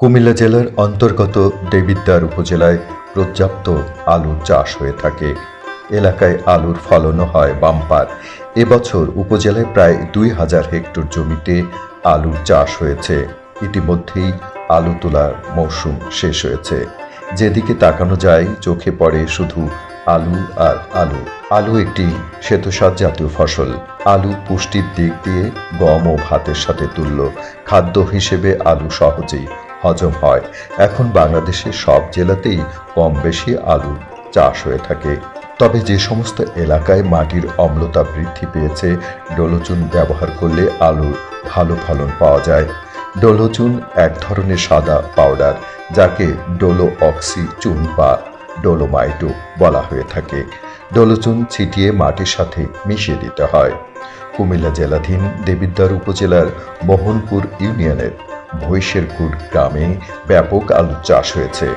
কুমিল্লা জেলার অন্তর্গত দেবিদ্বার উপজেলায় পর্যাপ্ত আলুর চাষ হয়ে থাকে। এলাকায় আলুর ফলনও হয় বাম্পার। এবছর উপজেলায় প্রায় ২,০০০ হেক্টর জমিতে আলুর চাষ হয়েছে। ইতিমধ্যেই আলু তোলার মৌসুম শেষ হয়েছে। যেদিকে তাকানো যায় চোখে পড়ে শুধু আলু আর আলু। আলু একটি শ্বেতসার জাতীয় ফসল। আলু পুষ্টির দিক দিয়ে গম ও ভাতের সাথে তুল্য। খাদ্য হিসেবে আলু সহজেই হজম হয়। এখন বাংলাদেশের সব জেলাতেই কম বেশি আলুর চাষ হয়ে থাকে। তবে যে সমস্ত এলাকায় মাটির অম্লতা বৃদ্ধি পেয়েছে, ডোলোচুন ব্যবহার করলে আলুর ভালো ফলন পাওয়া যায়। ডোলোচুন এক ধরনের সাদা পাউডার, যাকে ডোলো অক্সি চুন বা ডোলোমাইটও বলা হয়ে থাকে। ডোলোচুন ছিটিয়ে মাটির সাথে মিশিয়ে দিতে হয়। কুমিল্লা জেলাধীন দেবিদ্বার উপজেলার মোহনপুর ইউনিয়নের ভৈশেরকুট গ্রামে ব্যাপক আলু চাষ হয়েছে।